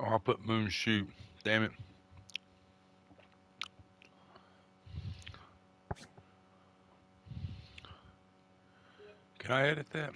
Oh, I put moon shoot. Damn it. Can I edit that?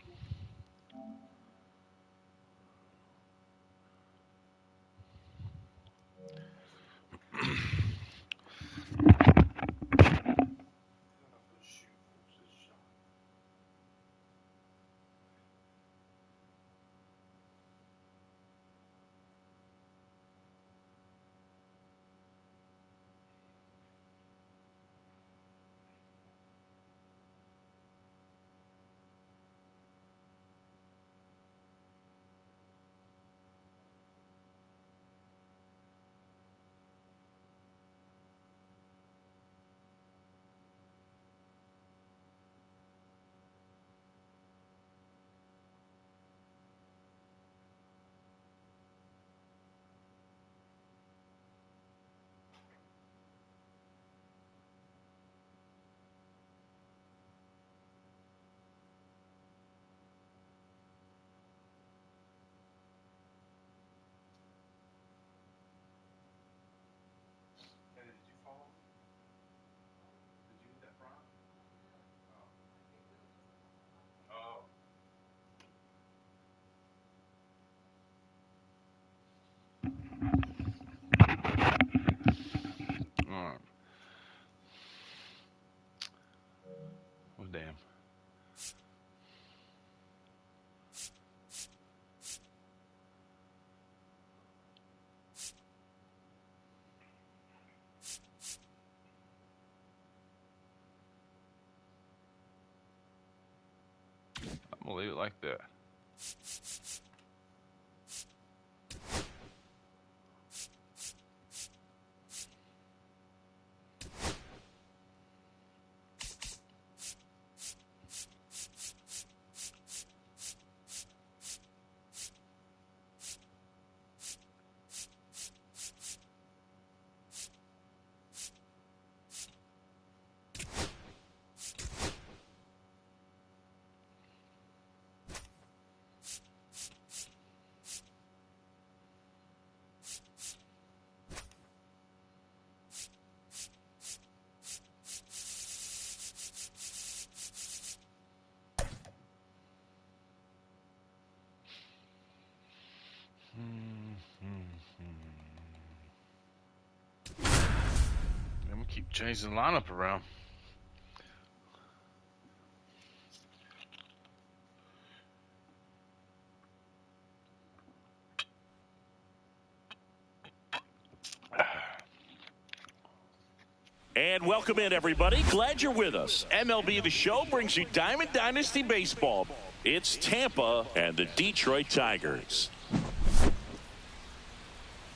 Alright. Oh, damn. I'm gonna leave it like that. I'm gonna keep changing the lineup around. And welcome in, everybody. Glad you're with us. MLB The Show brings you Diamond Dynasty Baseball. It's Tampa and the Detroit Tigers.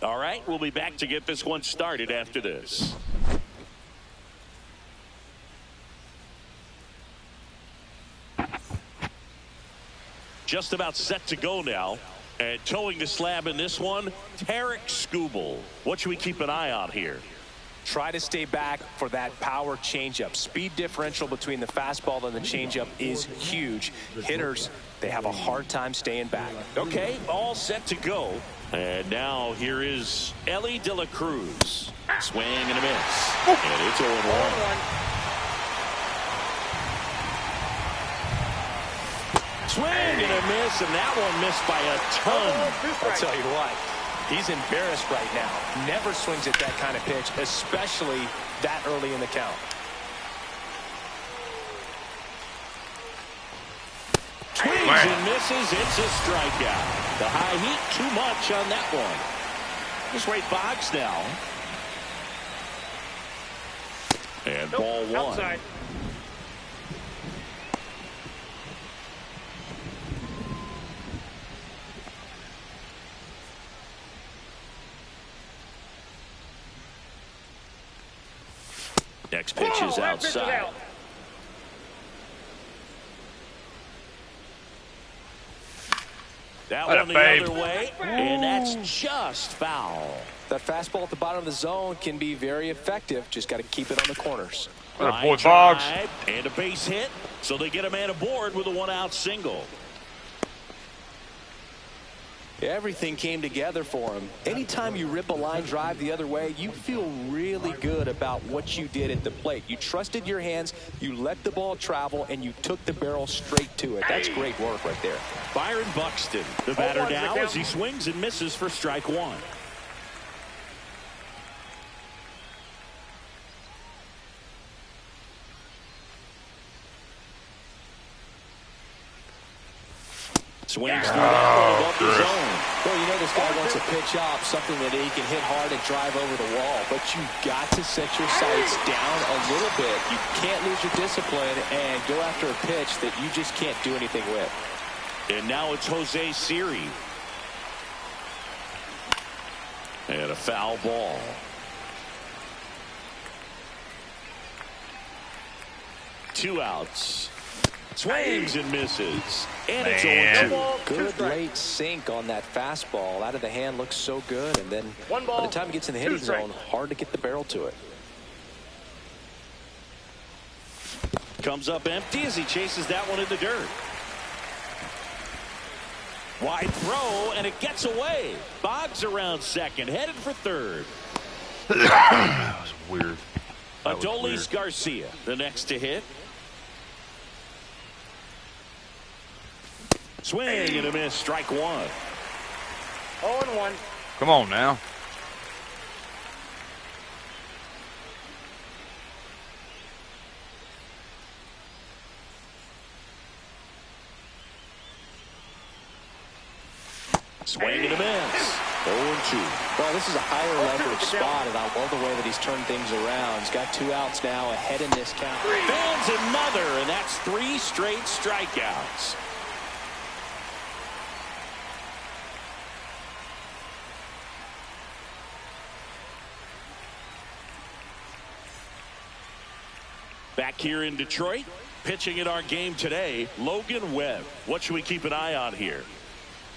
All right, we'll be back to get this one started after this. Just about set to go now. And towing the slab in this one, Tarek Skubal. What should we keep an eye on here? Try to stay back for that power changeup. Speed differential between the fastball and the changeup is huge. Hitters, they have a hard time staying back. Okay, all set to go. And now here is Ellie De La Cruz. Swing and a miss. And it's 0-1. Swing and a miss, and that one missed by a ton. I'll tell you what, he's embarrassed right now. Never swings at that kind of pitch, especially that early in the count. Swings and misses. It's a strikeout. The high heat, too much on that one. Just right box now. And ball one. Outside. Next pitch is outside. That one the other way, and that's just foul. That fastball at the bottom of the zone can be very effective. Just got to keep it on the corners. Boy, Boggs. And a base hit, so they get a man aboard with a one-out single. Everything came together for him. Anytime you rip a line drive the other way, you feel really good about what you did at the plate. You trusted your hands, you let the ball travel, and you took the barrel straight to it. That's great work right there. Byron Buxton, the batter now, as he swings and misses for strike one. Swings through that one above the zone. Well, you know this guy wants a pitch up, something that he can hit hard and drive over the wall. But you got to set your sights down a little bit. You can't lose your discipline and go after a pitch that you just can't do anything with. And now it's Jose Siri. And a foul ball. Two outs. Swings and misses. And it's 0-2. Good late sink on that fastball. Out of the hand, looks so good. And then by the time he gets in the hitting zone, hard to get the barrel to it. Comes up empty as he chases that one in the dirt. Wide throw, and it gets away. Boggs around second, headed for third. That was weird. Adolis Garcia, the next to hit. Swing and a miss, strike one. 0-1. Come on now. Swing and a miss. 0-2. Well, this is a higher leverage spot, and I love the way that he's turned things around. He's got 2 outs now ahead in this count. Fans another, and that's 3 straight strikeouts. Back here in Detroit, pitching in our game today, Logan Webb. What should we keep an eye on here?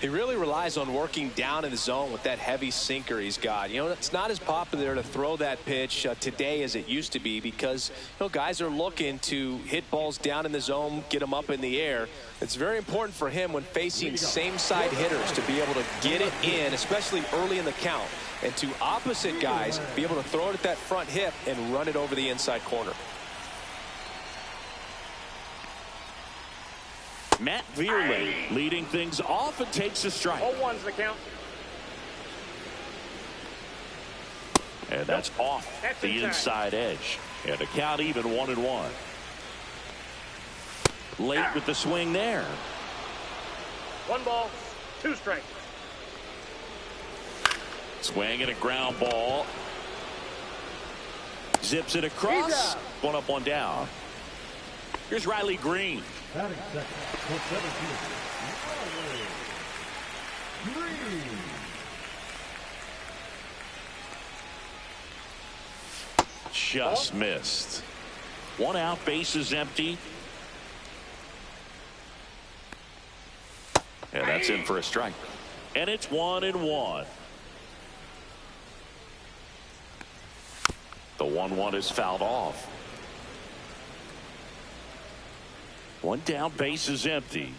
He really relies on working down in the zone with that heavy sinker he's got. You know, it's not as popular to throw that pitch today as it used to be because, you know, guys are looking to hit balls down in the zone, get them up in the air. It's very important for him when facing same-side hitters to be able to get it in, especially early in the count, and to opposite guys be able to throw it at that front hip and run it over the inside corner. Matt Vierling leading things off and takes a strike. 0-1's the count. And that's off the inside edge. And a count even 1-1. Late with the swing there. 1 ball, 2 strikes. Swing and a ground ball. Zips it across. 1 up, 1 down. Here's Riley Green. Just missed. 1 out, bases empty. And that's in for a strike. And it's 1-1. The 1-1 is fouled off. 1 down, base is empty.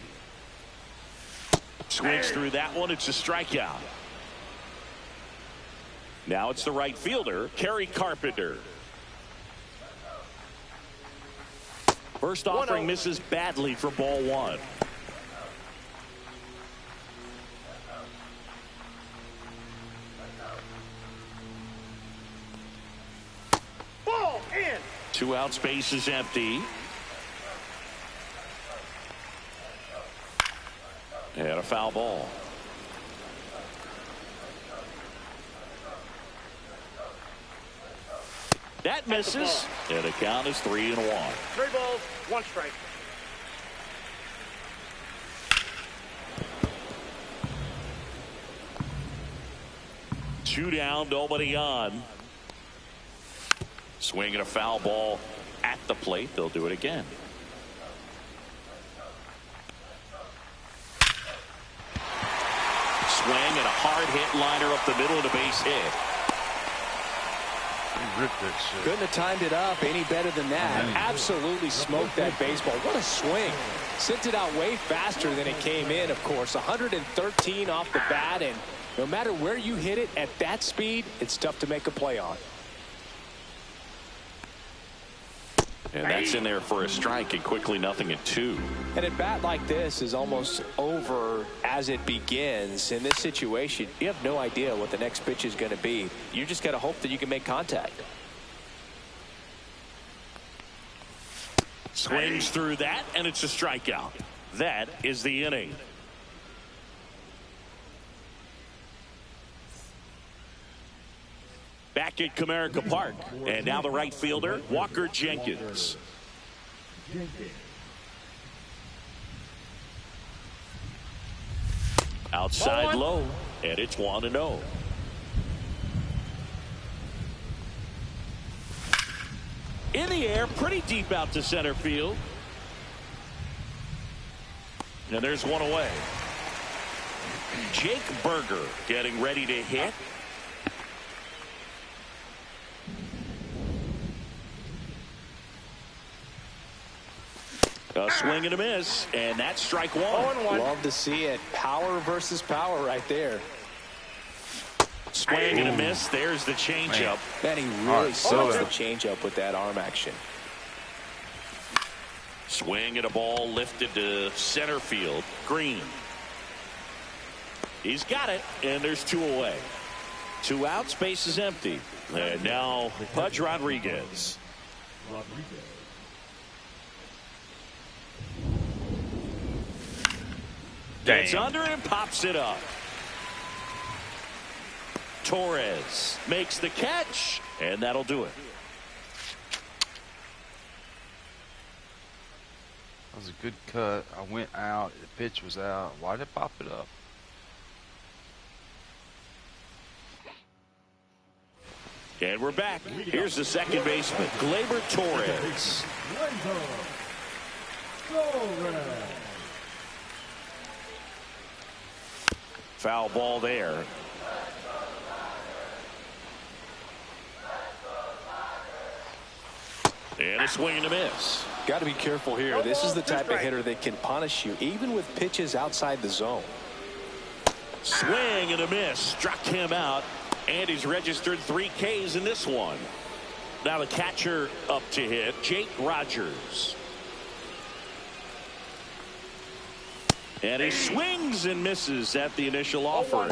Swings through that one. It's a strikeout. Now it's the right fielder, Kerry Carpenter. First offering misses badly for ball 1. Ball in. 2 outs, base is empty. And a foul ball. That misses. And the count is 3-1. 3 balls, 1 strike. Two down, nobody on. Swinging a foul ball at the plate. They'll do it again. Swing and a hard hit liner up the middle of the base hit. ripped that shit. Couldn't have timed it up any better than that. Absolutely smoked that baseball. What a swing. Sent it out way faster than it came in, of course. 113 off the bat, and no matter where you hit it at that speed, it's tough to make a play on. And that's in there for a strike, and quickly 0-2. And a bat like this is almost over as it begins. In this situation, you have no idea what the next pitch is going to be. You just got to hope that you can make contact. Swings through that, and it's a strikeout. That is the inning. Back at Comerica Park, and now the right fielder, Walker Jenkins. Outside low, and it's 1-0. In the air, pretty deep out to center field. And there's one away. Jake Berger getting ready to hit. A swing and a miss, and that's strike one. Love to see it. Power versus power right there. Swing and a miss. There's the changeup. Man, he really sells the changeup with that arm action. Swing and a ball lifted to center field. Green. He's got it, and there's two away. 2 outs, base is empty. And now Pudge Rodriguez. Gets under and pops it up. Torres makes the catch, and that'll do it. That was a good cut. I went out. The pitch was out. Why did it pop it up? And we're back. Here's the second baseman, Gleyber Torres. Foul ball there. And a swing and a miss. Got to be careful here. This is the type of hitter that can punish you even with pitches outside the zone. Swing and a miss. Struck him out. And he's registered 3 Ks in this one. Now the catcher up to hit, Jake Rogers. And he swings and misses at the initial offer.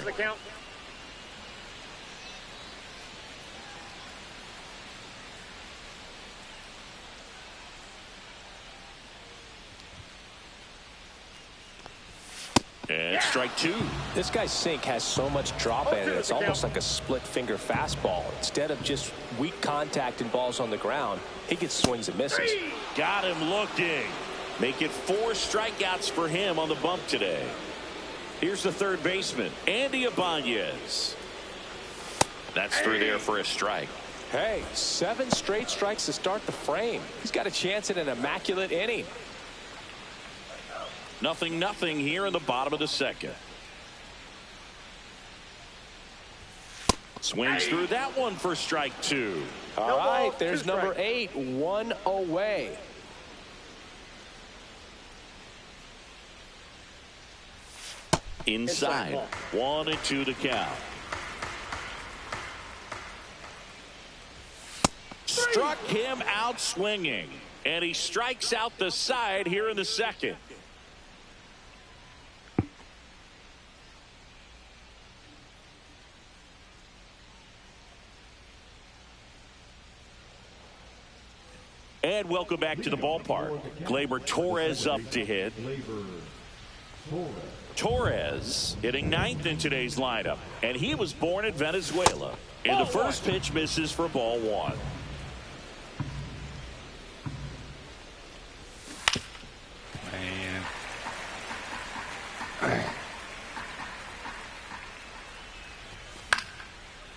And strike 2. This guy's sink has so much drop in it. It's almost like a split finger fastball. Instead of just weak contact and balls on the ground, he gets swings and misses. Got him looking. Make it 4 strikeouts for him on the bump today. Here's the third baseman, Andy Ibanez. That's through there for a strike. Hey, 7 straight strikes to start the frame. He's got a chance at an immaculate inning. 0-0 here in the bottom of the second. Swings through that one for strike 2. All right, there's number 8, 1 away. Inside, 1-2 to count. Struck him out swinging, and he strikes out the side here in the second. And welcome back to the ballpark. Gleyber Torres up to hit. Torres hitting 9th in today's lineup, and he was born in Venezuela. And the first pitch misses for ball 1. Man.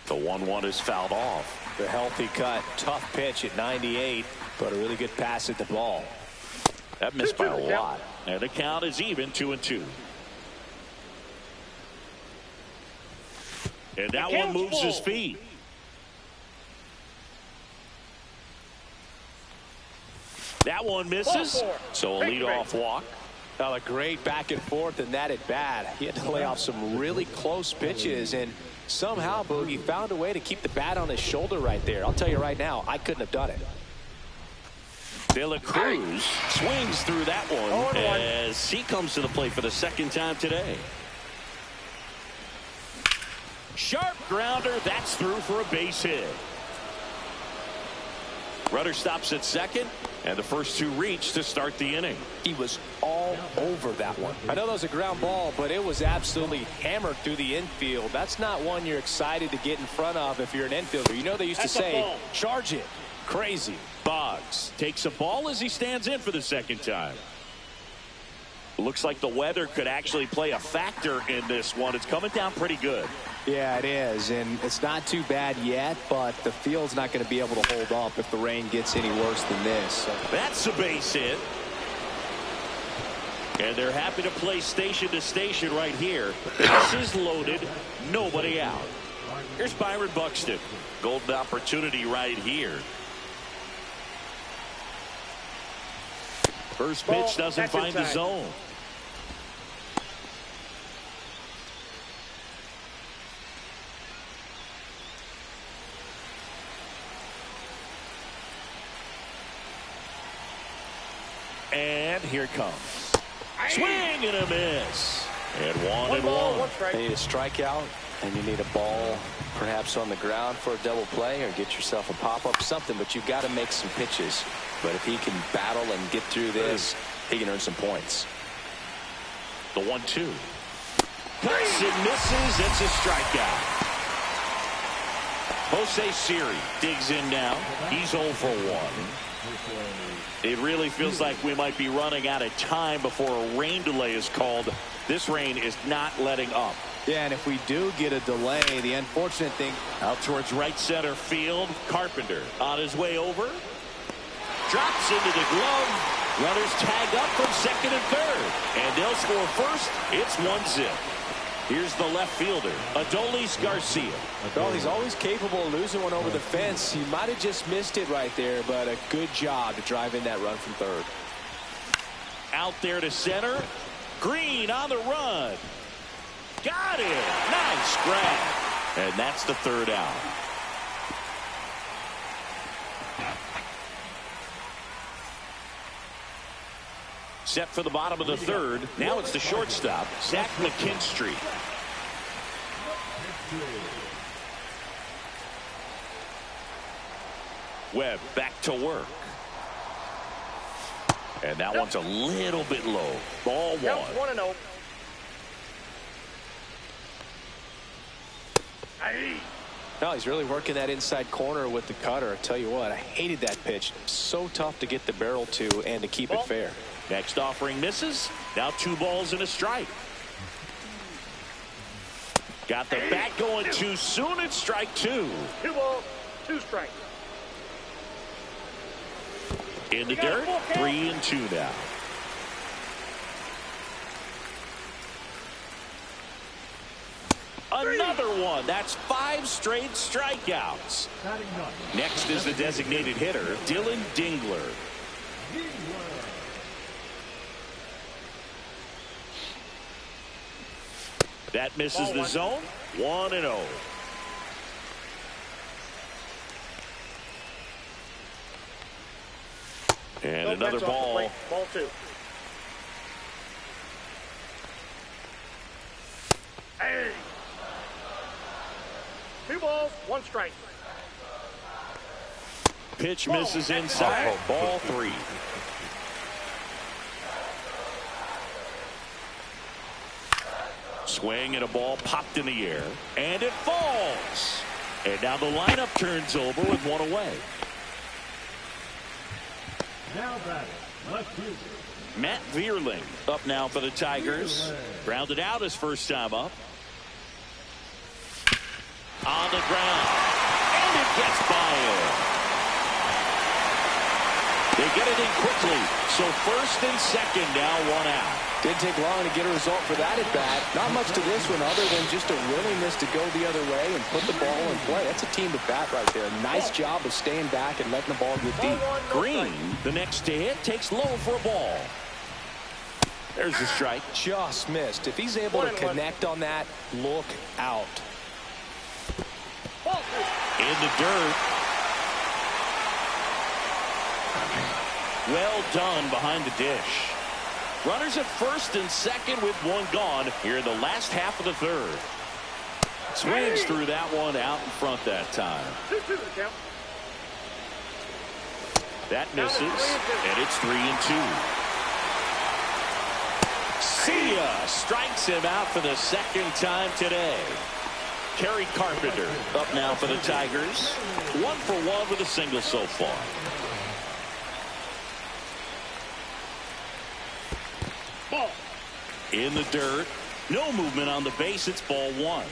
The 1-1 is fouled off. The healthy cut, tough pitch at 98, but a really good pass at the ball. That missed by a lot. And the count is even, 2-2. And that one moves his feet. That one misses. So a leadoff walk. Well, a great back and forth and that at bat. He had to lay off some really close pitches, and somehow Boogie found a way to keep the bat on his shoulder right there. I'll tell you right now, I couldn't have done it. De La Cruz swings through that one as he comes to the plate for the second time today. Sharp grounder. That's through for a base hit. Runner stops at second, and the first two reach to start the inning. He was all over that one. I know that was a ground ball, but it was absolutely hammered through the infield. That's not one you're excited to get in front of if you're an infielder. You know they used to say, charge it. Crazy. Boggs takes a ball as he stands in for the second time. Looks like the weather could actually play a factor in this one. It's coming down pretty good. Yeah, it is, and it's not too bad yet, but the field's not going to be able to hold up if the rain gets any worse than this. So. That's a base hit. And they're happy to play station to station right here. This is loaded. Nobody out. Here's Byron Buxton. Golden opportunity right here. First pitch doesn't find the zone. And here it comes. Swing and a miss. And one and one. You need a strikeout, and you need a ball perhaps on the ground for a double play, or get yourself a pop-up, something, but you've got to make some pitches. But if he can battle and get through this, he can earn some points. The 1-2. Cuts and misses. It's a strikeout. Jose Siri digs in now. He's 0 for 1. It really feels like we might be running out of time before a rain delay is called. This rain is not letting up. Yeah, and if we do get a delay, the unfortunate thing. Out towards right center field. Carpenter on his way over. Drops into the glove. Runners tag up from second and third. And they'll score first. It's 1-0. Here's the left fielder, Adolis Garcia. Well, he's always capable of losing one over the fence. He might have just missed it right there, but a good job to drive in that run from third. Out there to center. Green on the run. Got it. Nice grab. And that's the third out. Set for the bottom of the third. Now it's the shortstop, Zach McKinstry. Webb back to work. And that one's a little bit low. Ball one. 1-0. No, he's really working that inside corner with the cutter. I tell you what, I hated that pitch. So tough to get the barrel to and to keep it fair. Next offering misses. Now 2 balls and a strike. Got the bat going too soon. It's strike 2. 2 balls, 2 strikes. In the dirt, 3-2 now. Another one. That's 5 straight strikeouts. Next is the designated hitter, Dylan Dingler. That misses the zone. 1-0. And another ball. Ball 2. Hey. 2 balls, 1 strike. Pitch misses inside. Ball 3. Swing and a ball popped in the air. And it falls. And now the lineup turns over with 1 away. Now batting, left fielder. Matt Vierling up now for the Tigers. Grounded out his first time up. On the ground. And it gets by him. They get it in quickly. So first and second, now one out. Didn't take long to get a result for that at bat. Not much to this one other than just a willingness to go the other way and put the ball in play. That's a team at bat right there. Nice job of staying back and letting the ball get deep. Green, the next to hit, takes low for a ball. There's the strike. Just missed. If he's able to connect on that, look out. In the dirt. Well done behind the dish. Runners at first and second with one gone here in the last half of the third. Swings through that one out in front that time. That misses, and it's 3-2. See ya! Strikes him out for the second time today. Kerry Carpenter up now for the Tigers. 1 for 1 with a single so far. Ball. In the dirt. No movement on the base. It's ball 1.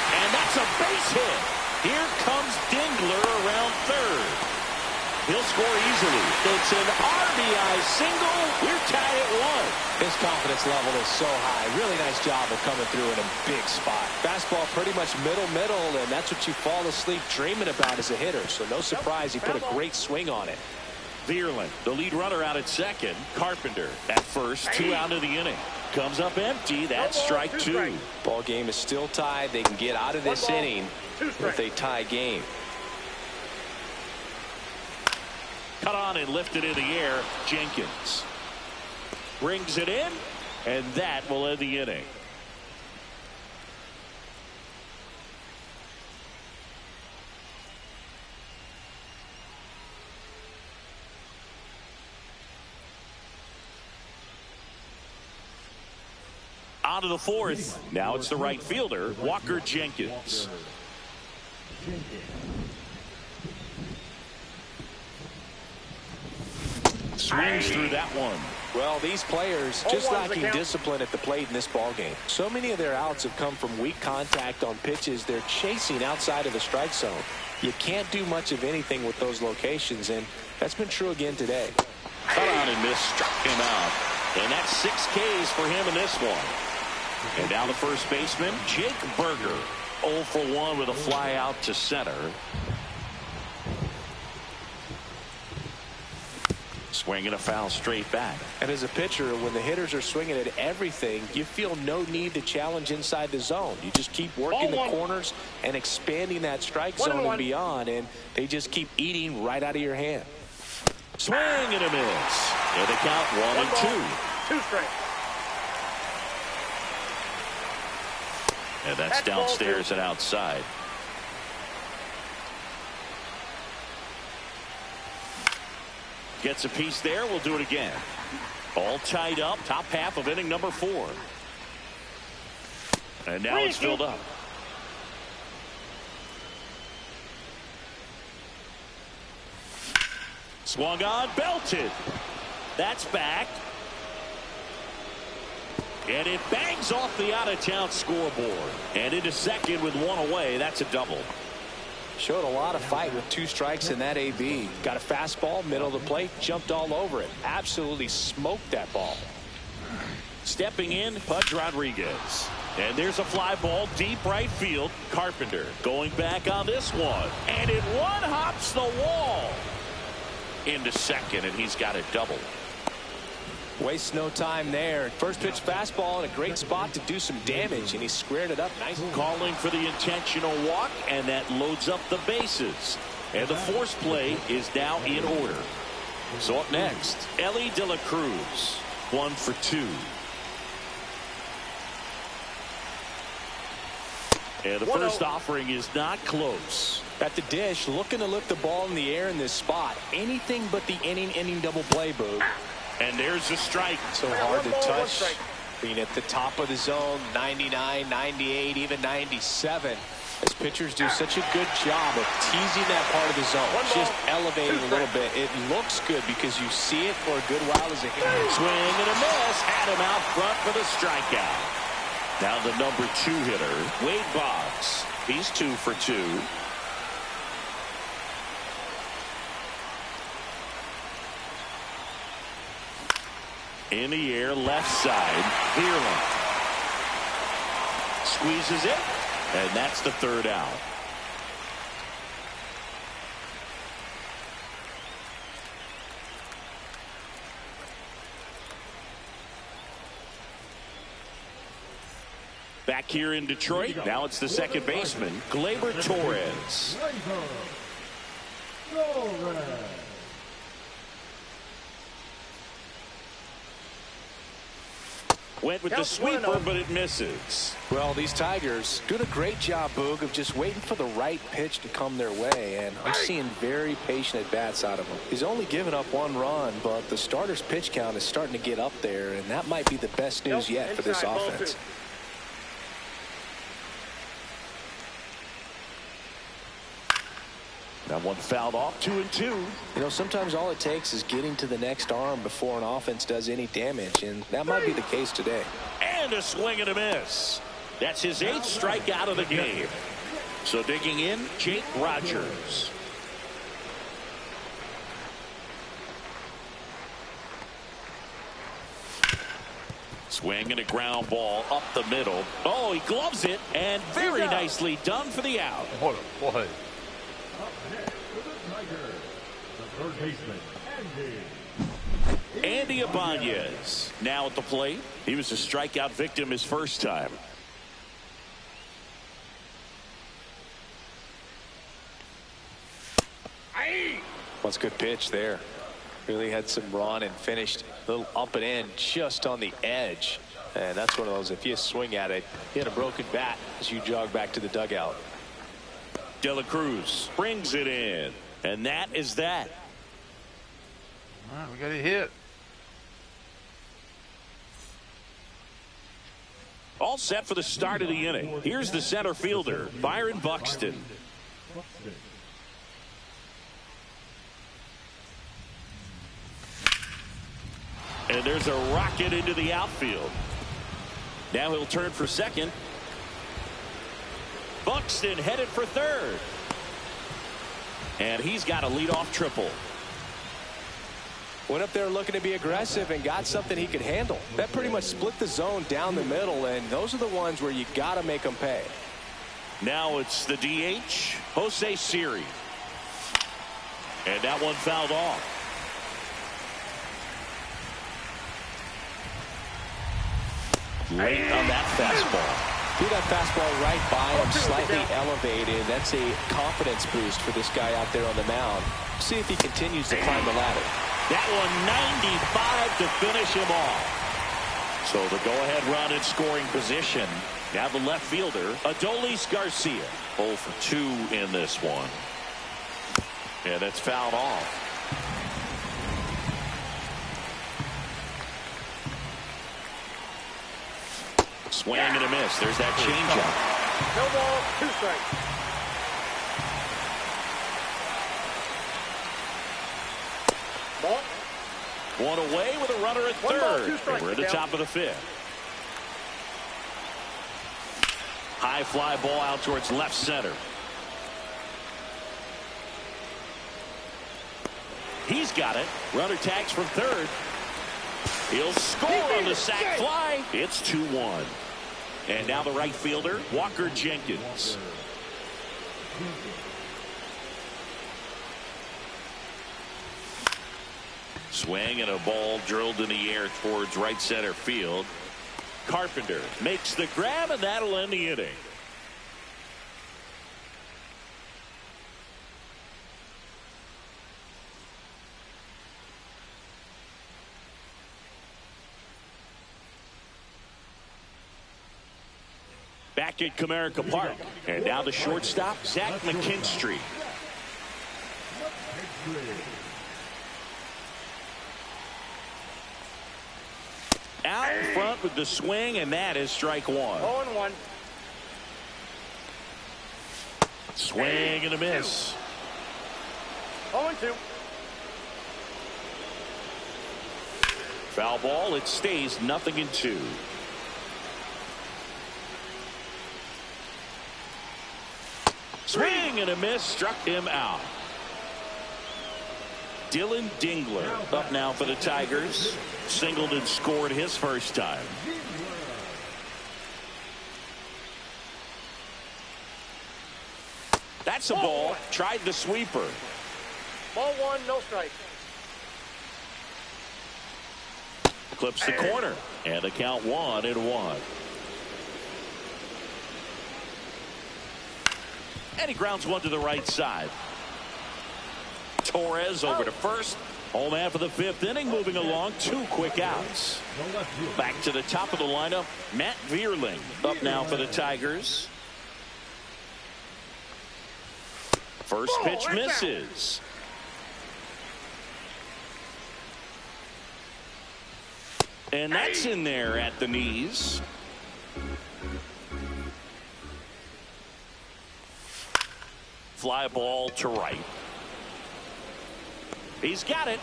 And that's a base hit. Here comes Dingler around third. He'll score easily. It's an RBI single. We're tied at 1. His confidence level is so high. Really nice job of coming through in a big spot. Fastball pretty much middle, and that's what you fall asleep dreaming about as a hitter. So no surprise he put a great swing on it. Vierland, the lead runner out at second. Carpenter at first, 2 out of the inning. Comes up empty. That's strike 2. Ball game is still tied. They can get out of this inning with a tie game. Cut on and lifted in the air. Jenkins brings it in, and that will end the inning. On to the fourth. Now it's the right fielder, Walker Jenkins. Swings through that one. Well, these players just lacking discipline at the plate in this ball game. So many of their outs have come from weak contact on pitches they're chasing outside of the strike zone. You can't do much of anything with those locations, and that's been true again today. Cut on and miss, struck him out. And that's 6 Ks for him in this one. And now the first baseman, Jake Berger. 0 for 1 with a fly out to center. Swinging a foul straight back. And as a pitcher, when the hitters are swinging at everything, you feel no need to challenge inside the zone. You just keep working the corners and expanding that strike zone and beyond, and they just keep eating right out of your hand. Swing and a miss. And the count 1-2. 2 strikes. And that's downstairs and outside. Gets a piece there. We'll do it again. All tied up. Top half of inning number 4. And now it's filled up. Swung on. Belted. That's back. And it bangs off the out-of-town scoreboard. And into second with 1 away. That's a double. Showed a lot of fight with 2 strikes in that AB. Got a fastball, middle of the plate, jumped all over it. Absolutely smoked that ball. Stepping in, Pudge Rodriguez. And there's a fly ball deep right field. Carpenter going back on this one. And it one-hops the wall. Into second, and he's got a double. Wastes no time there. First pitch fastball in a great spot to do some damage, and he squared it up nice. Calling for the intentional walk, and that loads up the bases. And the force play is now in order. So up next, Ellie De La Cruz, 1 for 2. And the first offering is not close. At the dish, looking to lift the ball in the air in this spot. Anything but the inning double play, Boo. And there's the strike. So hard to touch. Being at the top of the zone, 99, 98, even 97. As pitchers do such a good job of teasing that part of the zone. Just elevating a little bit. It looks good because you see it for a good while as a hitter. Swing and a miss. Had him out front for the strikeout. Now the number 2 hitter, Wade Boggs. He's 2 for 2. In the air, left side. Veerland squeezes it, and that's the third out. Back here in Detroit, now it's the second baseman, Gleyber Torres. Went with the sweeper, but it misses. Well, these Tigers doing a great job, Boog, of just waiting for the right pitch to come their way, and I'm seeing very patient at-bats out of him. He's only given up 1 run, but the starter's pitch count is starting to get up there, and that might be the best news yet for this offense. That one fouled off, 2-2. You know, sometimes all it takes is getting to the next arm before an offense does any damage, and that might be the case today. And a swing and a miss. That's his 8th strikeout of the game. So digging in, Jake Rogers. Swing and a ground ball up the middle. Oh, he gloves it, and very nicely done for the out. What a play. The third baseman, Andy Ibanez now at the plate. He was a strikeout victim his first time. That's a good pitch there. Really had some run and finished a little up and in just on the edge. And that's one of those, if you swing at it, you hit a broken bat as you jog back to the dugout. De La Cruz brings it in. And that is that. All right, we got a hit. All set for the start of the inning. Here's the center fielder, Byron Buxton. And there's a rocket into the outfield. Now he'll turn for second. Buxton headed for third. And he's got a leadoff triple. Went up there looking to be aggressive and got something he could handle. That pretty much split the zone down the middle, and those are the ones where you got to make them pay. Now it's the DH, Jose Siri. And that one fouled off. Late on that fastball. Threw that fastball right by him, slightly elevated. That's a confidence boost for this guy out there on the mound. See if he continues to climb the ladder. That one 95 to finish him off. So the go-ahead run in scoring position. Now the left fielder, Adolis Garcia. 0 for 2 in this one. And that's fouled off. Swing and a miss. There's that changeup. No ball, 2 strikes. Ball. One away with a runner at 1 ball, 2 third. strikes. We're at the top of the 5th. High fly ball out towards left center. He's got it. Runner tags from third. He'll score on the sac fly. It's 2-1. And now the right fielder, Walker Jenkins. Swing and a ball drilled in the air towards right center field. Carpenter makes the grab, and that'll end the inning. Back at Comerica Park. And now the shortstop, Zach McKinstry. Out in front with the swing, and that is strike 1. 0-1. Swing and a miss. 0-2. Foul ball. It stays 0-2. Swing and a miss, struck him out. Dylan Dingler up now for the Tigers. Singled and scored his first time. That's a ball. Tried the sweeper. Ball one, no strike. Clips the corner. And the count 1-1. And he grounds one to the right side. Torres over to first. Home half of the fifth inning, moving along. 2 quick outs. Back to the top of the lineup. Matt Vierling up now for the Tigers. First pitch misses. And that's in there at the knees. Fly ball to right. He's got it.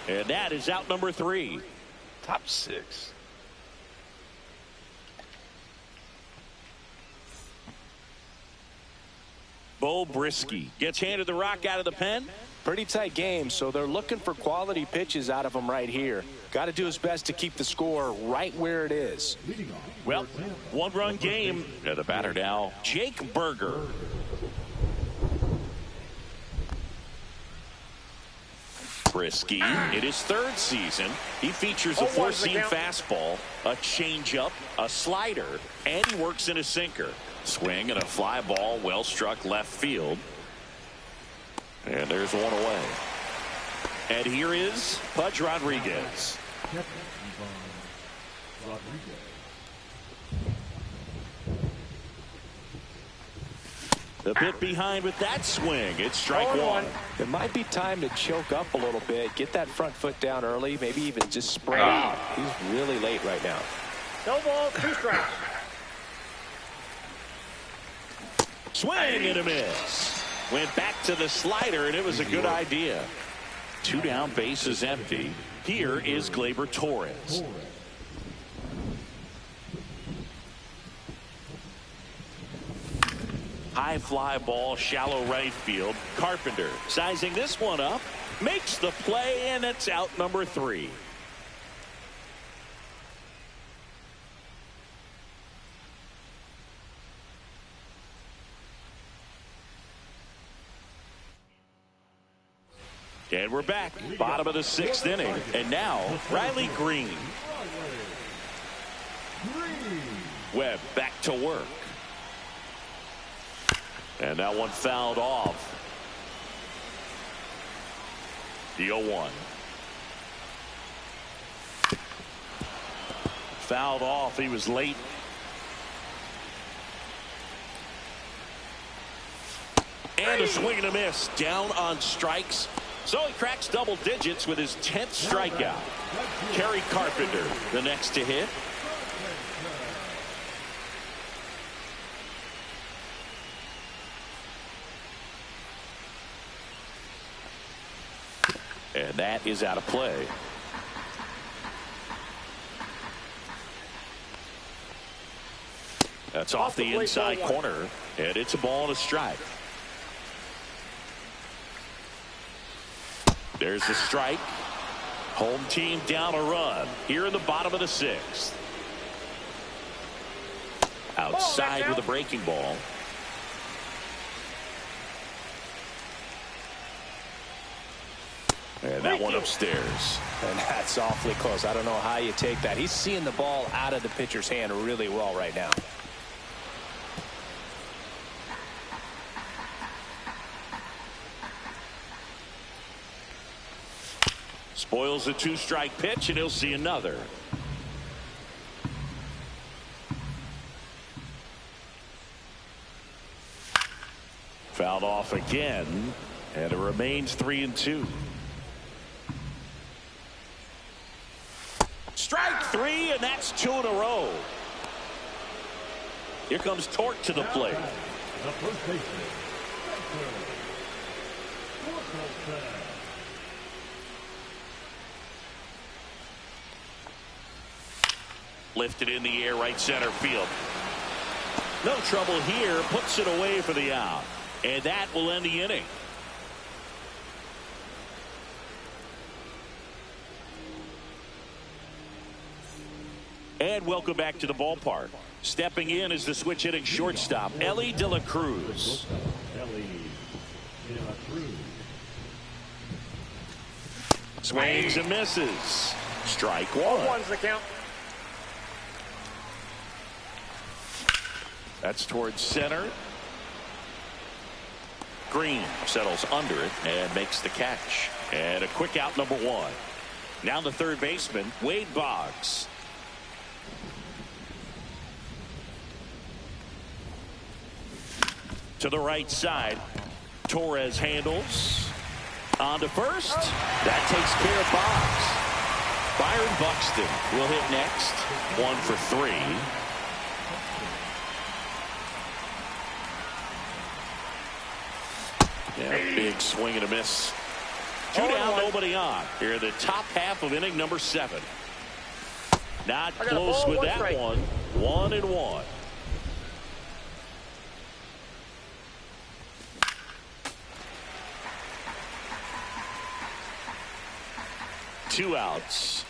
And that is out number 3. Top 6. Bo Brisky gets handed the rock out of the pen. Pretty tight game, so they're looking for quality pitches out of him right here. Got to do his best to keep the score right where it is. Well, 1-run game. And the batter now, Jake Berger. Brisky in his 3rd season. He features a 4-seam fastball, a changeup, a slider, and he works in a sinker. Swing and a fly ball, well struck left field. And there's one away. And here is Pudge Rodriguez. A bit behind with that swing. It's strike 1. It might be time to choke up a little bit, get that front foot down early, maybe even just spray out. He's really late right now. No ball, 2 strikes. Swing and a miss. Went back to the slider, and it was a good idea. 2 down, bases empty. Here is Gleyber Torres. High fly ball, shallow right field. Carpenter sizing this one up. Makes the play, and it's out number 3. And we're back, bottom of the 6th inning. And now, Riley Green. Webb back to work. And that one fouled off. The 0-1. Fouled off. He was late. And a swing and a miss. Down on strikes. So he cracks double digits with his 10th strikeout. Kerry Carpenter, the next to hit. And that is out of play. That's off the inside corner, and it's a ball and a strike. There's the strike. Home team down a run here in the bottom of the 6th. Outside with a breaking ball. And that one upstairs. And that's awfully close. I don't know how you take that. He's seeing the ball out of the pitcher's hand really well right now. Spoils a 2-strike pitch, and he'll see another. Fouled off again, and it remains 3-2. Strike 3, and that's 2 in a row. Here comes Torque to the plate. The first baseman. Lifted in the air, right center field. No trouble here, puts it away for the out. And that will end the inning. And welcome back to the ballpark. Stepping in is the switch hitting shortstop, Ellie De La Cruz. Ellie De La Cruz. Swings and misses. Strike Ball one. one's the count. That's towards center. Green settles under it and makes the catch. And a quick out, number one. Now the third baseman, Wade Boggs. To the right side, Torres handles. On to first. That takes care of Boggs. Byron Buxton will hit next. 1 for 3. Yeah, big swing and a miss. 2 down, nobody on. Here in the top half of inning number 7. Not close with that one. 1-1. Two outs.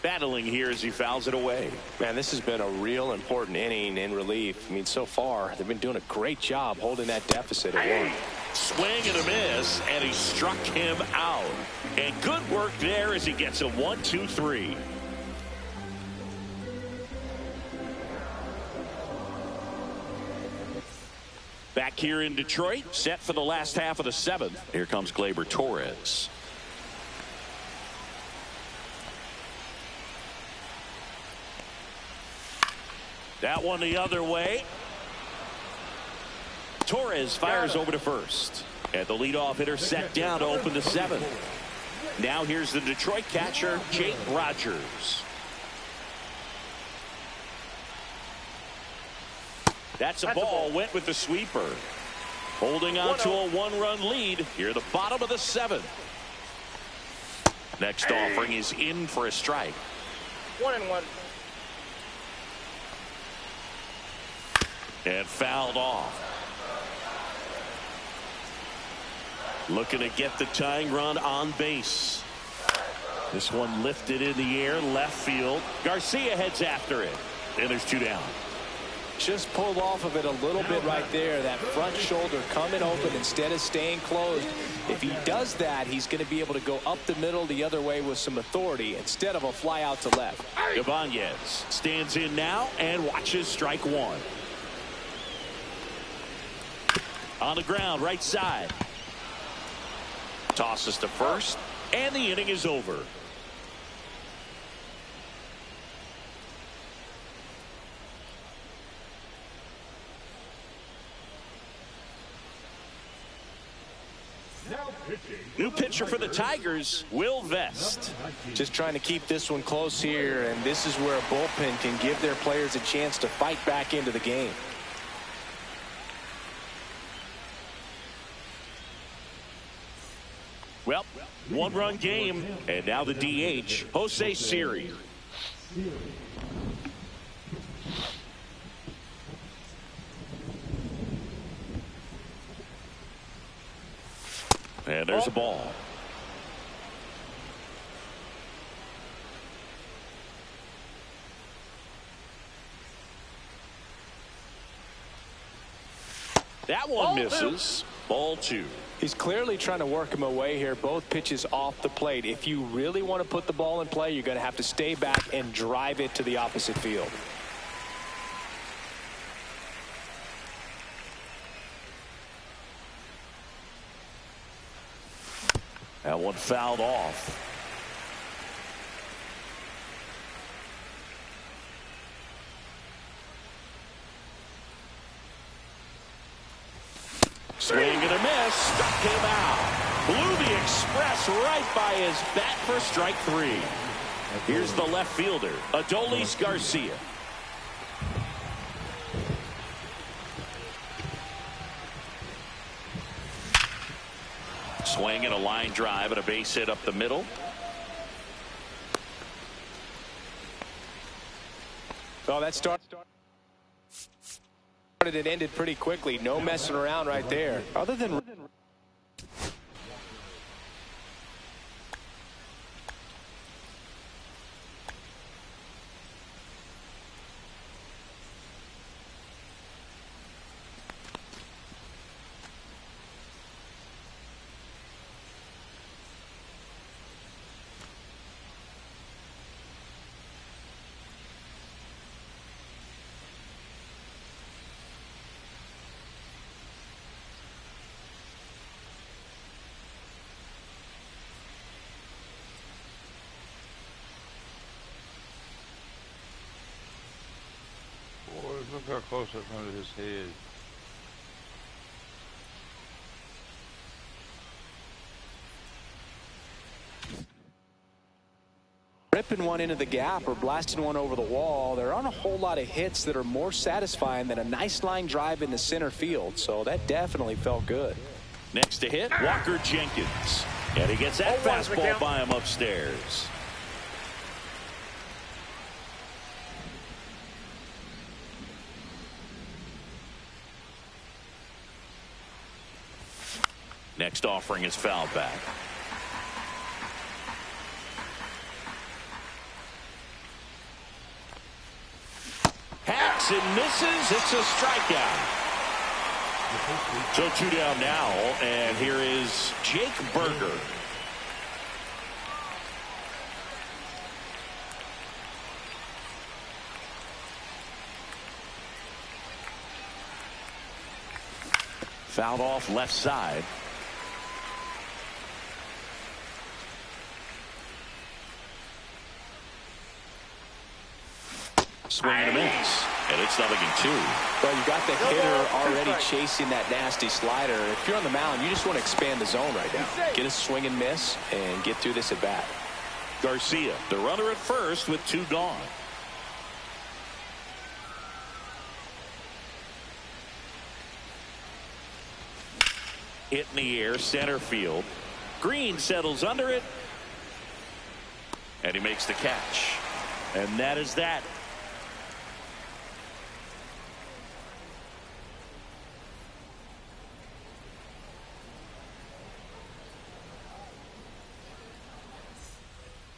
Battling here as he fouls it away. Man, this has been a real important inning in relief. I mean, so far, they've been doing a great job holding that deficit at 1. Swing and a miss, and he struck him out. And good work there as he gets a 1-2-3. Back here in Detroit, set for the last half of the 7th. Here comes Gleyber Torres. That one the other way. Torres fires over to first. And the leadoff hitter set down to open the 7th. Now here's the Detroit catcher, Jake Rogers. That's a ball. Went with the sweeper. Holding on to a 1-run lead here at the bottom of the 7th. Next offering is in for a strike. 1-1. And fouled off. Looking to get the tying run on base. This one lifted in the air, left field. Garcia heads after it. And there's 2 down. Just pulled off of it a little bit right there. That front shoulder coming open instead of staying closed. If he does that, he's going to be able to go up the middle the other way with some authority instead of a fly out to left. Ibanez stands in now and watches strike 1. On the ground, right side. Tosses to first, and the inning is over. New pitcher for the Tigers, Will Vest. Just trying to keep this one close here, and this is where a bullpen can give their players a chance to fight back into the game. Well, 1-run game, and now the DH, Jose Siri. And there's a ball. That one misses. Ball 2. He's clearly trying to work him away here. Both pitches off the plate. If you really want to put the ball in play, you're going to have to stay back and drive it to the opposite field. That one fouled off. Swing and a miss. Struck him out. Blew the express right by his bat for strike 3. Here's the left fielder, Adolis Garcia. Swing and a line drive and a base hit up the middle. Oh, that started it ended pretty quickly. No messing around right there. Other than Look how close up under his head. Ripping one into the gap or blasting one over the wall, there aren't a whole lot of hits that are more satisfying than a nice line drive into center field, so that definitely felt good. Next to hit, Walker Jenkins. And he gets that fastball by him upstairs. Next offering is foul back. Hacks and misses. It's a strikeout. So 2 down now, and here is Jake Berger. Fouled off left side. Swing and a miss. And it's 0-2. Well, you got the hitter already chasing that nasty slider. If you're on the mound, you just want to expand the zone right now. Get a swing and miss and get through this at bat. Garcia, the runner at first with 2 gone. Hit in the air, center field. Green settles under it. And he makes the catch. And that is that.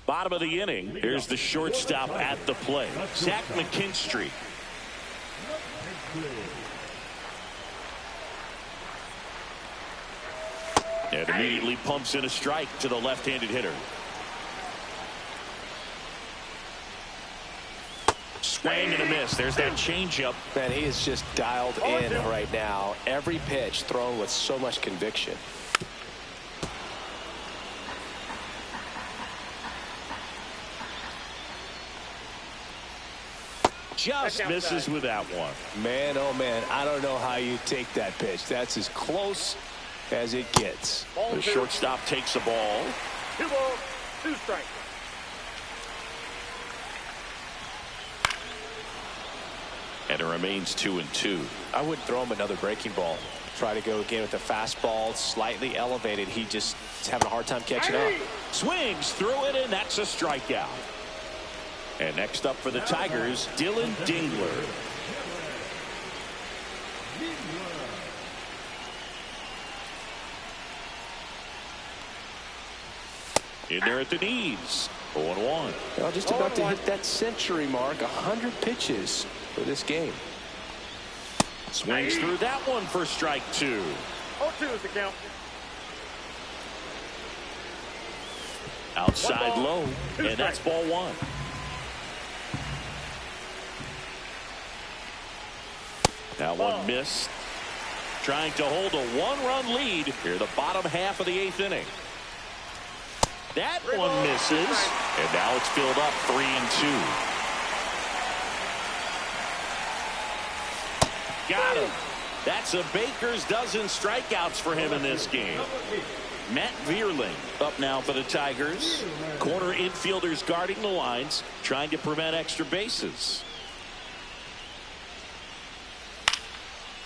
Bottom of the inning. Here's the shortstop at the plate, Zach McKinstry. And immediately pumps in a strike to the left-handed hitter. Swing and a miss. There's that changeup. Man, he is just dialed in right now. Every pitch thrown with so much conviction. Just misses with that one. Man, oh man, I don't know how you take that pitch. That's as close as it gets. The shortstop takes the ball. 2 balls, 2 strikes. And it remains 2-2. I wouldn't throw him another breaking ball. Try to go again with the fastball slightly elevated. He just is having a hard time catching up. Swings through it, and that's a strikeout. And next up for the Tigers, Dylan Dingler. In there at the knees. 0-1. Well, just about to hit that century mark. 100 pitches for this game. Swings through that one for strike 2. 0-2 is the count. Outside low, and that's ball 1. That one missed. Trying to hold a 1-run lead here, the bottom half of the 8th inning. That one misses, and now it's filled up 3-2. Got him. That's a baker's dozen strikeouts for him in this game. Matt Vierling up now for the Tigers. Corner infielders guarding the lines, trying to prevent extra bases.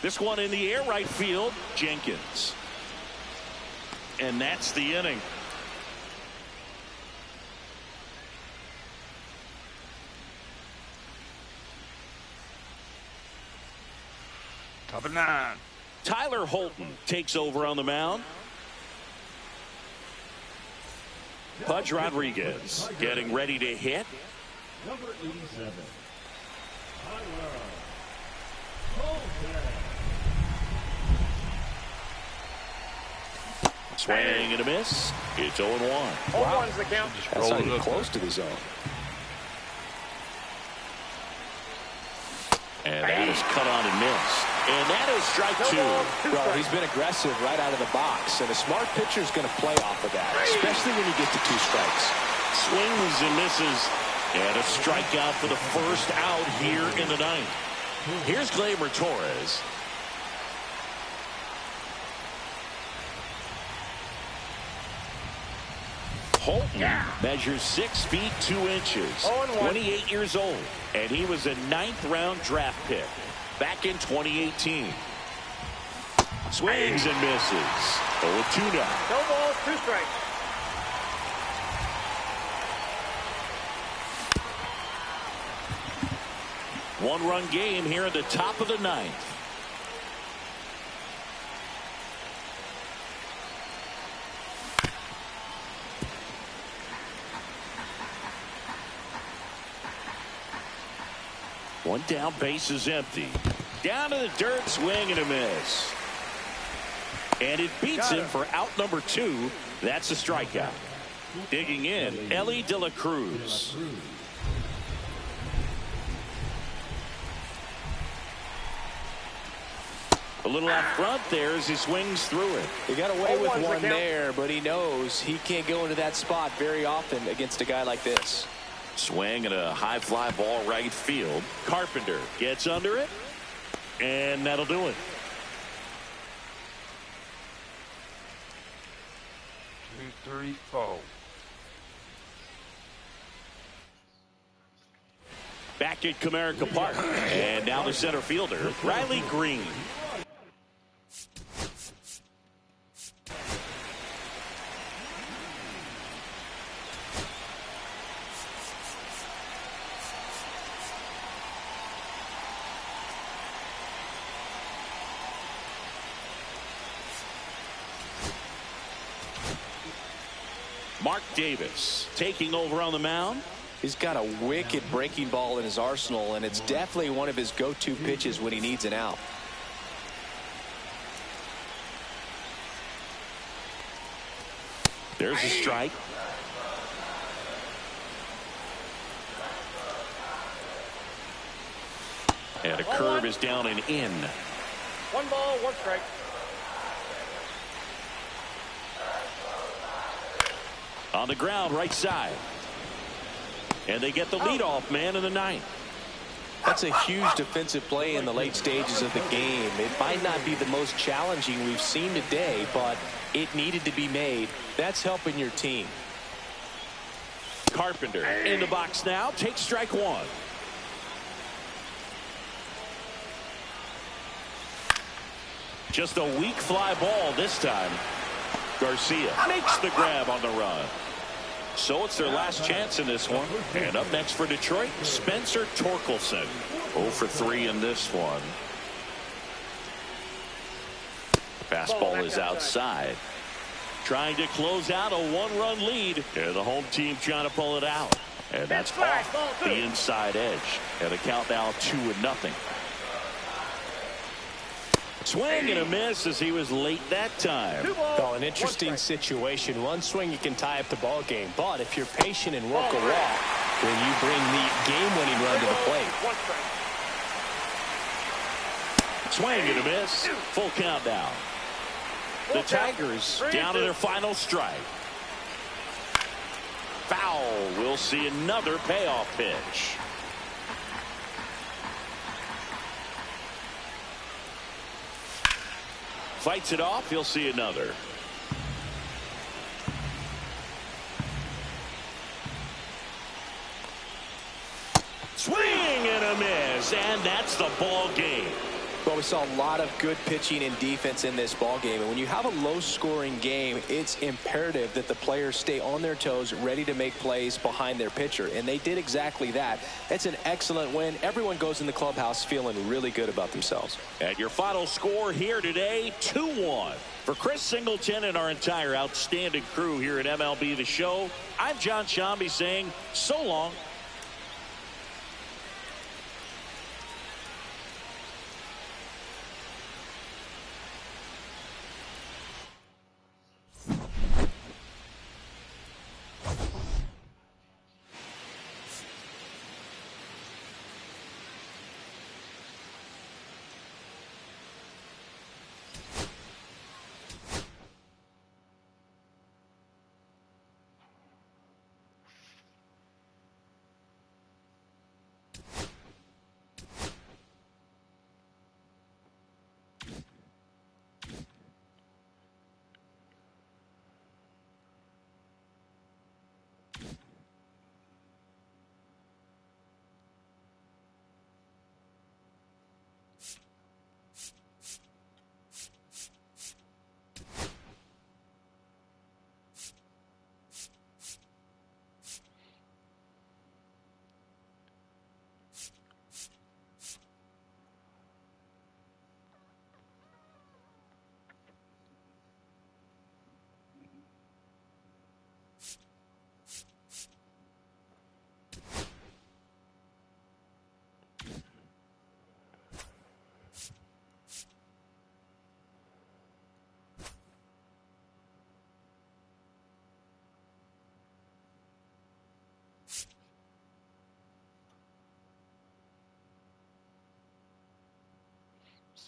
This one in the air, right field, Jenkins. And that's the inning. Top of 9. Tyler Holton takes over on the mound. Pudge Rodriguez getting ready to hit. Number 87. Swing and a miss. It's 0-1. 0-1 is the count. That's not even close to the zone. And that is cut on and missed. And that is strike 2. Well, he's been aggressive right out of the box, and a smart pitcher is going to play off of that, especially when you get to 2 strikes. Swings and misses. And a strikeout for the first out here in the 9th. Here's Gleyber Torres. Holton measures 6 feet 2 inches, 28 years old, and he was a 9th-round draft pick back in 2018. Swings and misses. 0-2 now. No balls, 2 strikes. One-run game here at the top of the 9th. One down, base is empty. Down to the dirt, swing and a miss. And it beats him for out number 2. That's a strikeout. Digging in, Ellie De La Cruz. A little out front there as he swings through it. He got away with one there, but he knows he can't go into that spot very often against a guy like this. Swing and a high fly ball right field. Carpenter gets under it, and that'll do it. 2, 3, 4. Back at Comerica Park, and now the center fielder, Riley Green. Mark Davis taking over on the mound. He's got a wicked breaking ball in his arsenal, and it's definitely one of his go-to pitches when he needs an out. There's a strike. And a curve is down and in. 1 ball, 1 strike. On the ground, right side. And they get the leadoff man in the 9th. That's a huge defensive play in the late stages of the game. It might not be the most challenging we've seen today, but it needed to be made. That's helping your team. Carpenter in the box now. Takes strike 1. Just a weak fly ball this time. Garcia makes the grab on the run. So it's their last chance in this one. And up next for Detroit, Spencer Torkelson. 0 for 3 in this one. Fastball is outside. Trying to close out a 1-run lead. And the home team trying to pull it out. And that's off the inside edge. And the count now 2-0. Swing and a miss as he was late that time. Oh, an interesting situation. One swing you can tie up the ball game, but if you're patient and work a walk, then you bring the game-winning run to the plate. Swing and a miss. Full count down. The Tigers down to their final strike. Foul. We'll see another payoff pitch. Fights it off. He'll see another. Swing and a miss, and that's the ball game. Well, we saw a lot of good pitching and defense in this ball game, and when you have a low-scoring game, it's imperative that the players stay on their toes, ready to make plays behind their pitcher, and they did exactly that. It's an excellent win. Everyone goes in the clubhouse feeling really good about themselves. And your final score here today, 2-1. For Chris Singleton and our entire outstanding crew here at MLB The Show, I'm John Shambi saying so long.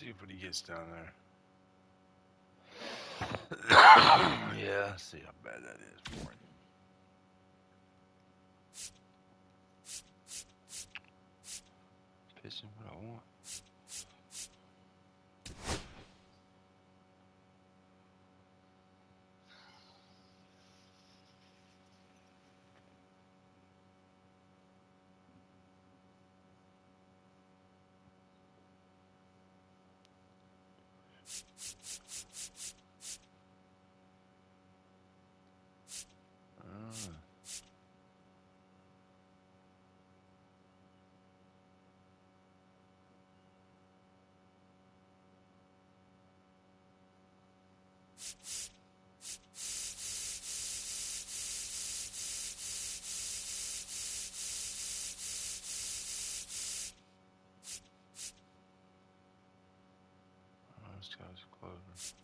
See what he gets down there. Yeah, see how bad that is for him. Pitching what I want. This guy's closer.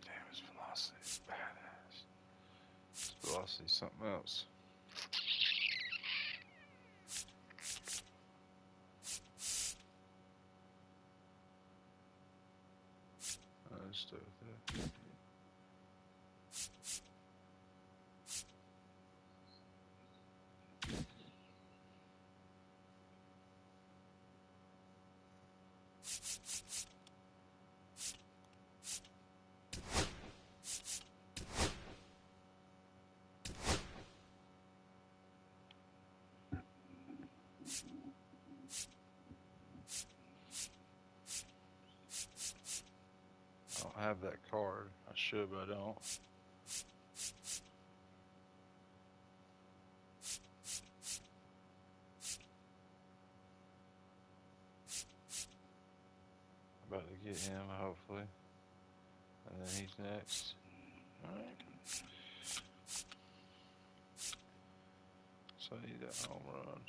Damn, his velocity is badass. His velocity is something else. Let's stay with that. I don't have that card. I should, but I don't. About to get him, hopefully. And then he's next. Alright. So I need that home run.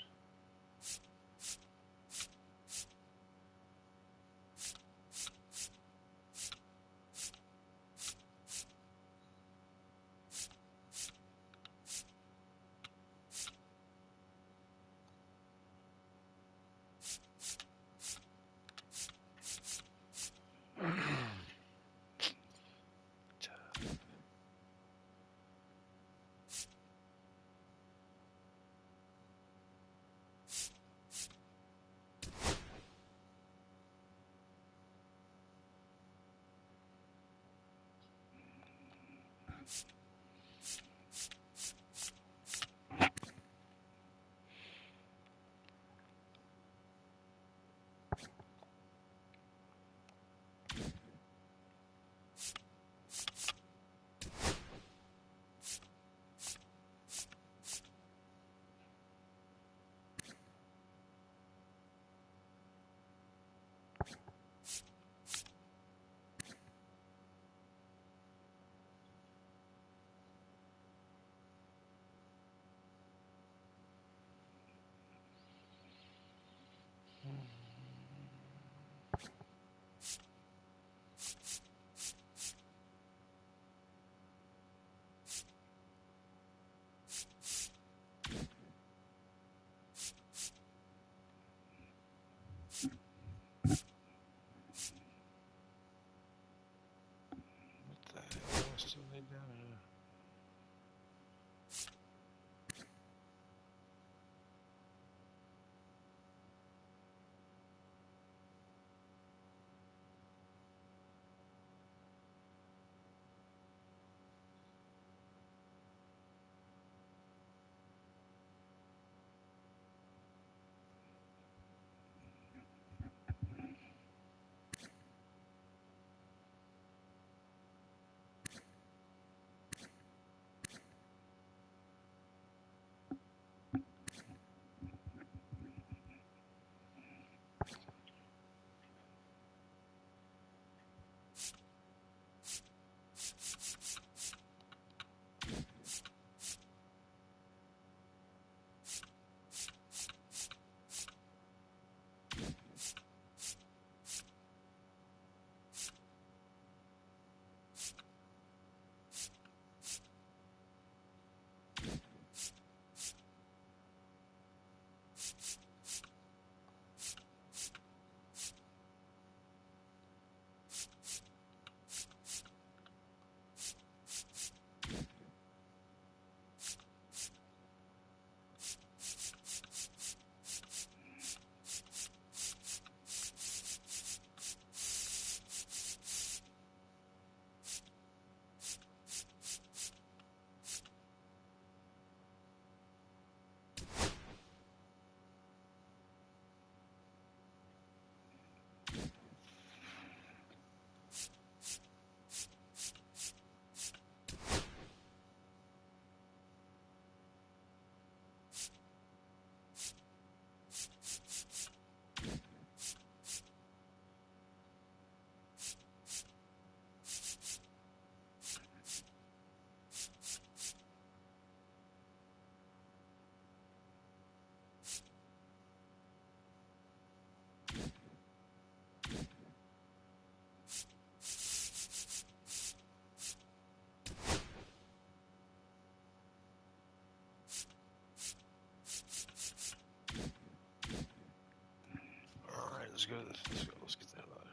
go. Let's go. Let's get that out of there.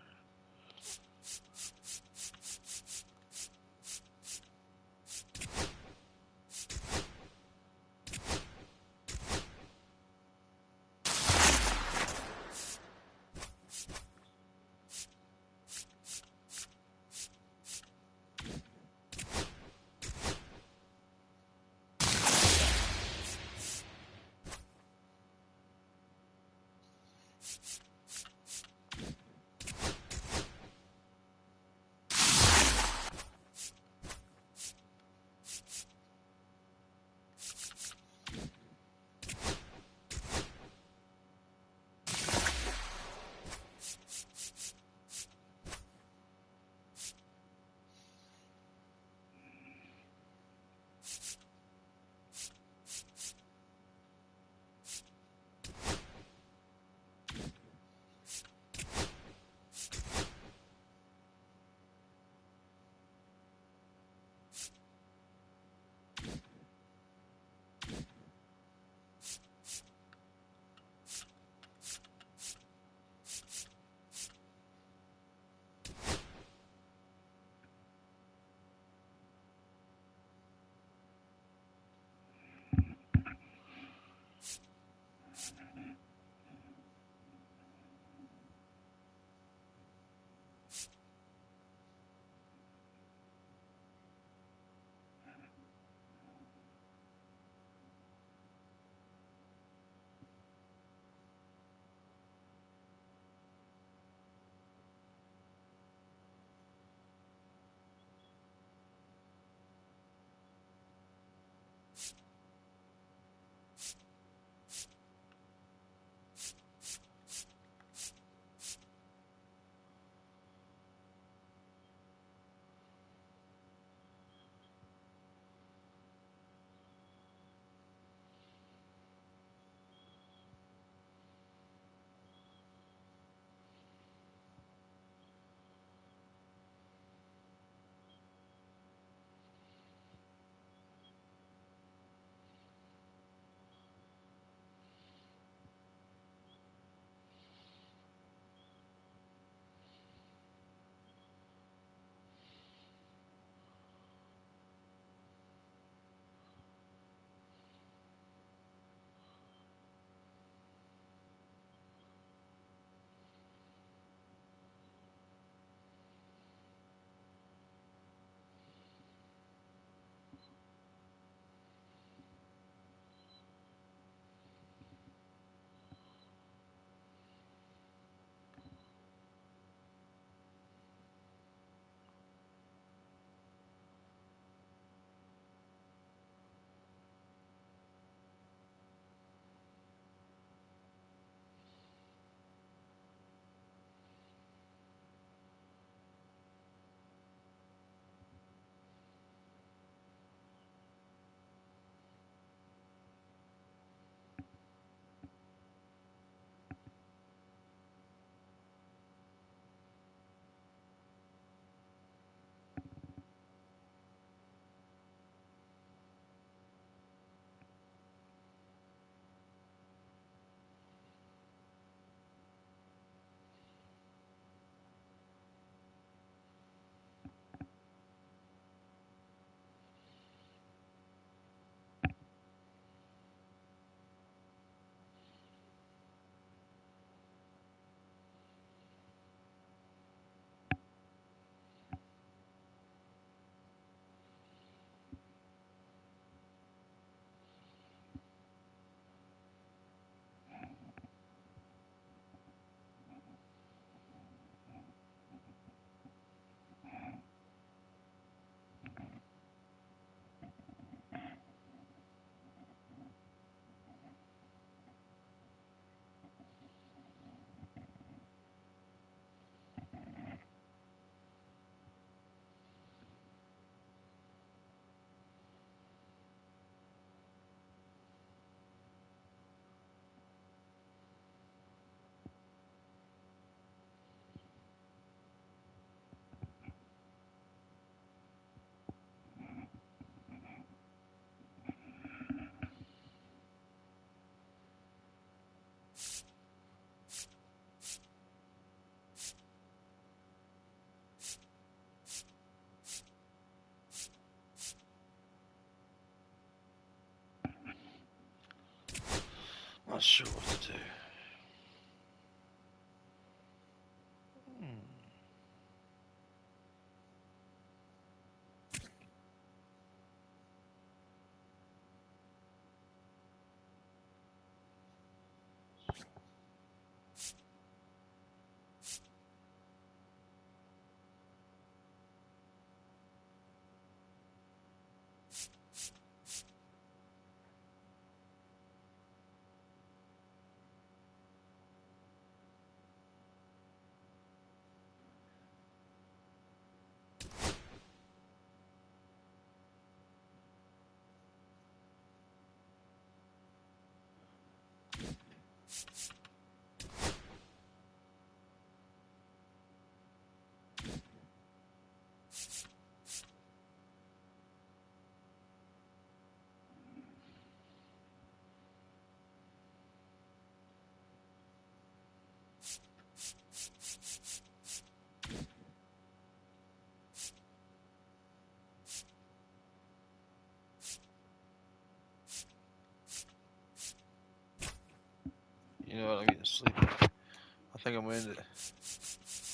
not sure what to do. You know what? I'm getting sleepy. I think I'm gonna end it.